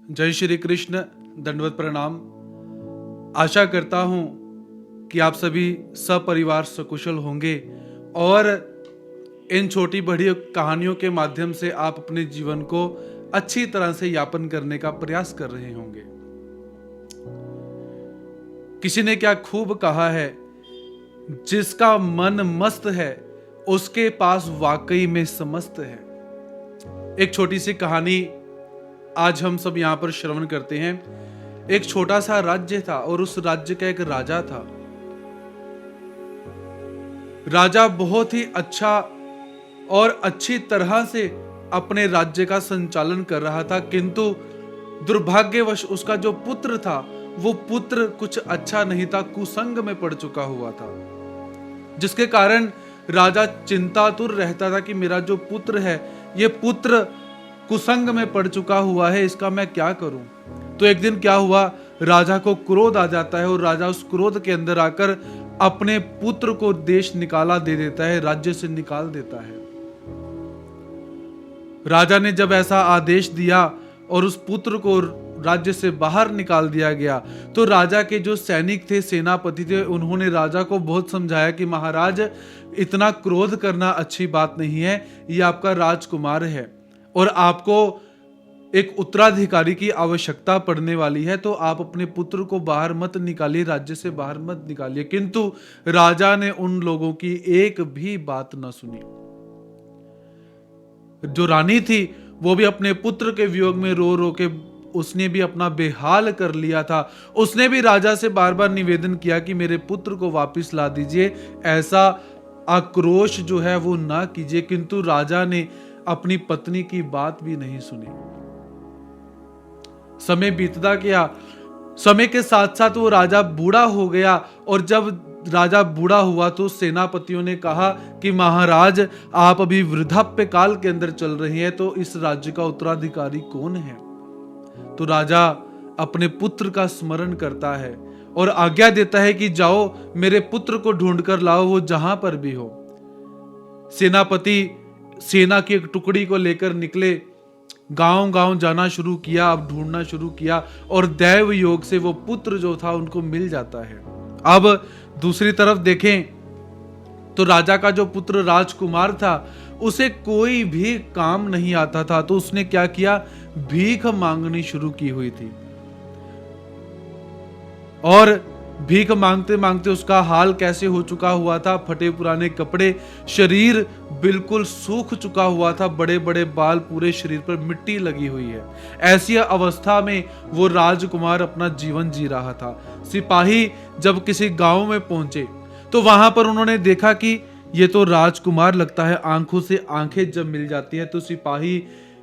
जय श्री कृष्ण। दंडवत प्रणाम। आशा करता हूं कि आप सभी सपरिवार सकुशल होंगे और इन छोटी बड़ी कहानियों के माध्यम से आप अपने जीवन को अच्छी तरह से यापन करने का प्रयास कर रहे होंगे। किसी ने क्या खूब कहा है, जिसका मन मस्त है उसके पास वाकई में समस्त है। एक छोटी सी कहानी आज हम सब यहां पर श्रवण करते हैं। एक छोटा सा राज्य था और उस राज्य का एक राजा था। राजा बहुत ही अच्छा और अच्छी तरह से अपने राज्य का संचालन कर रहा था, किंतु दुर्भाग्यवश उसका जो पुत्र था वो पुत्र कुछ अच्छा नहीं था, कुसंग में पड़ चुका हुआ था, जिसके कारण राजा चिंतातुर रहता था कि मेरा जो पुत्र है, ये पुत्र कुसंग में पड़ चुका हुआ है, इसका मैं क्या करूं। तो एक दिन क्या हुआ, राजा को क्रोध आ जाता है और राजा उस क्रोध के अंदर आकर अपने पुत्र को देश निकाला दे देता है, राज्य से निकाल देता है। राजा ने जब ऐसा आदेश दिया और उस पुत्र को राज्य से बाहर निकाल दिया गया, तो राजा के जो सैनिक थे, सेनापति थे, उन्होंने राजा को बहुत समझाया कि महाराज, इतना क्रोध करना अच्छी बात नहीं है, ये आपका राजकुमार है और आपको एक उत्तराधिकारी की आवश्यकता पड़ने वाली है, तो आप अपने पुत्र को बाहर मत निकालिए, राज्य से बाहर मत निकालिए। किंतु राजा ने उन लोगों की एक भी बात न सुनी। जो रानी थी वो भी अपने पुत्र के वियोग में रो रो के उसने भी अपना बेहाल कर लिया था। उसने भी राजा से बार बार निवेदन किया कि मेरे पुत्र को वापस ला दीजिए, ऐसा आक्रोश जो है वो ना कीजिए, किंतु राजा ने अपनी पत्नी की बात भी नहीं सुनी। समय बीतता गया, समय के साथ साथ वो राजा बूढ़ा हो गया और जब राजा बूढ़ा हुआ तो सेनापतियों ने कहा कि महाराज, आप अभी वृद्धाप्य काल के अंदर चल रहे हैं, तो इस राज्य का उत्तराधिकारी कौन है। तो राजा अपने पुत्र का स्मरण करता है और आज्ञा देता है कि जाओ मेरे पुत्र को ढूंढ कर लाओ, वो जहां पर भी हो। सेनापति सेना की एक टुकड़ी को लेकर निकले, गांव गांव जाना शुरू किया, अब ढूंढना शुरू किया और दैव योग से वो पुत्र जो था उनको मिल जाता है। अब दूसरी तरफ देखें तो राजा का जो पुत्र राजकुमार था, उसे कोई भी काम नहीं आता था, तो उसने क्या किया, भीख मांगनी शुरू की हुई थी और भीख मांगते मांगते उसका हाल कैसे हो चुका हुआ था, फटे पुराने कपड़े, शरीर बिल्कुल सूख चुका हुआ था, बड़े बड़े बाल, पूरे शरीर पर मिट्टी लगी हुई है। ऐसी अवस्था में वो राजकुमार अपना जीवन जी रहा था। सिपाही जब किसी गांव में पहुंचे तो वहां पर उन्होंने देखा कि ये तो राजकुमार लगता है। आंखों से आंखें जब मिल जाती है तो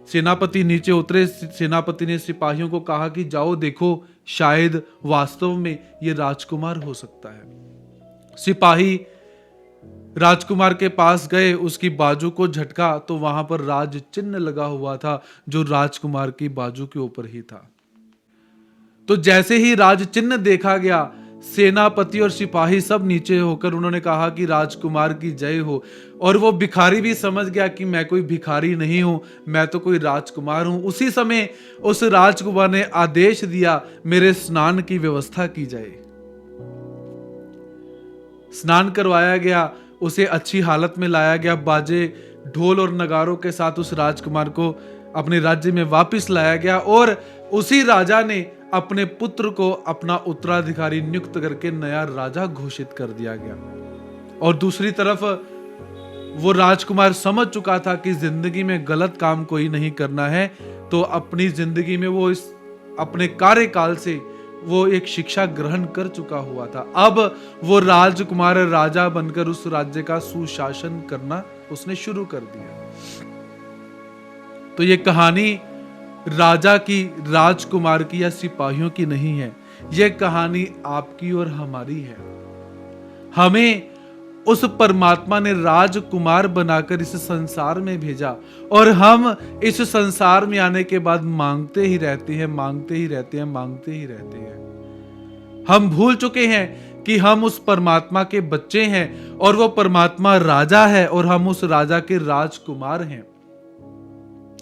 सेनापति नीचे उतरे। सेनापति ने सिपाहियों को कहा कि जाओ देखो, शायद वास्तव में ये राजकुमार हो सकता है। सिपाही राजकुमार के पास गए, उसकी बाजू को झटका तो वहां पर राज चिन्ह लगा हुआ था, जो राजकुमार की बाजू के ऊपर ही था। तो जैसे ही राज चिन्ह देखा गया, सेनापति और सिपाही सब नीचे होकर उन्होंने कहा कि राजकुमार की जय हो। और वो भिखारी भी समझ गया कि मैं कोई भिखारी नहीं हूं, मैं तो कोई राजकुमार हूं। उसी समय उस राजकुमार ने आदेश दिया, मेरे स्नान की व्यवस्था की जाए। स्नान करवाया गया, उसे अच्छी हालत में लाया गया, बाजे ढोल और नगारों के साथ उस राजकुमार को अपने राज्य में वापस लाया गया और उसी राजा ने अपने पुत्र को अपना उत्तराधिकारी नियुक्त करके नया राजा घोषित कर दिया गया। और दूसरी तरफ वो राजकुमार समझ चुका था कि जिंदगी में गलत काम कोई नहीं करना है, तो अपनी जिंदगी में वो इस अपने कार्यकाल से वो एक शिक्षा ग्रहण कर चुका हुआ था। अब वो राजकुमार राजा बनकर उस राज्य का सुशासन करना उसने शुरू कर दिया। तो ये कहानी राजा की, राजकुमार की या सिपाहियों की नहीं है, यह कहानी आपकी और हमारी है। हमें उस परमात्मा ने राजकुमार बनाकर इस संसार में भेजा और हम इस संसार में आने के बाद मांगते ही रहते हैं, मांगते ही रहते हैं, मांगते ही रहते हैं। हम भूल चुके हैं कि हम उस परमात्मा के बच्चे हैं और वो परमात्मा राजा है और हम उस राजा के राजकुमार हैं।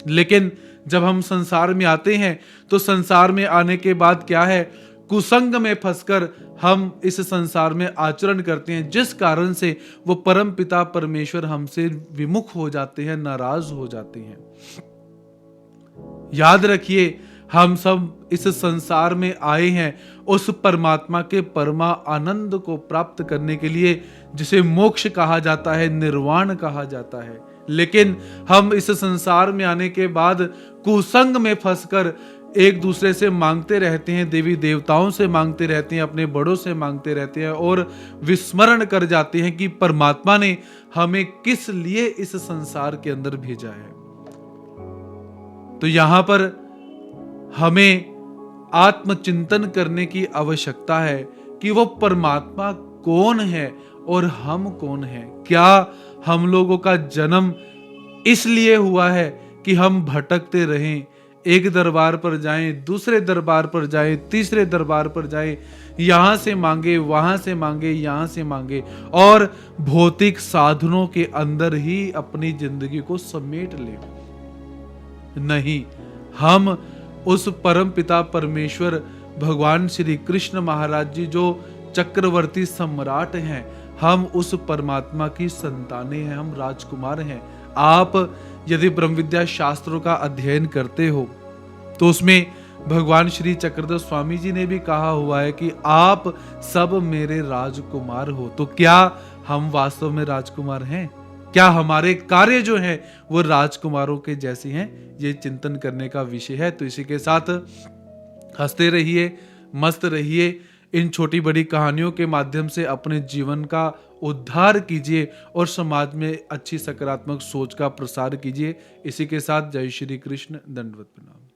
लेकिन जब हम संसार में आते हैं तो संसार में आने के बाद क्या है, कुसंग में फंसकर हम इस संसार में आचरण करते हैं, जिस कारण से वो परम पिता परमेश्वर हमसे विमुख हो जाते हैं, नाराज हो जाते हैं। याद रखिए, हम सब इस संसार में आए हैं उस परमात्मा के परमा आनंद को प्राप्त करने के लिए, जिसे मोक्ष कहा जाता है, निर्वाण कहा जाता है। लेकिन हम इस संसार में आने के बाद कुसंग में फंसकर एक दूसरे से मांगते रहते हैं, देवी देवताओं से मांगते रहते हैं, अपने बड़ों से मांगते रहते हैं और विस्मरण कर जाते हैं कि परमात्मा ने हमें किस लिए इस संसार के अंदर भेजा है। तो यहां पर हमें आत्मचिंतन करने की आवश्यकता है कि वो परमात्मा कौन है और हम कौन हैं। क्या हम लोगों का जन्म इसलिए हुआ है कि हम भटकते रहें, एक दरबार पर जाएं, दूसरे दरबार पर जाएं, तीसरे दरबार पर जाएं, यहां से मांगे, वहां से मांगे, यहां से मांगे और भौतिक साधनों के अंदर ही अपनी जिंदगी को समेट लें? नहीं, हम उस परम पिता परमेश्वर भगवान श्री कृष्ण महाराज जी जो चक्रवर्ती सम्राट हैं, हम उस परमात्मा की संतानें हैं, हम राजकुमार हैं। आप यदि ब्रह्म विद्या शास्त्रों का अध्ययन करते हो तो उसमें भगवान श्री चक्रधर स्वामी जी ने भी कहा हुआ है कि आप सब मेरे राजकुमार हो। तो क्या हम वास्तव में राजकुमार हैं? क्या हमारे कार्य जो हैं वो राजकुमारों के जैसे हैं? ये चिंतन करने का विषय है। तो इसी के साथ हंसते रहिए, मस्त रहिए, इन छोटी बड़ी कहानियों के माध्यम से अपने जीवन का उद्धार कीजिए और समाज में अच्छी सकारात्मक सोच का प्रसार कीजिए। इसी के साथ जय श्री कृष्ण, दंडवत प्रणाम।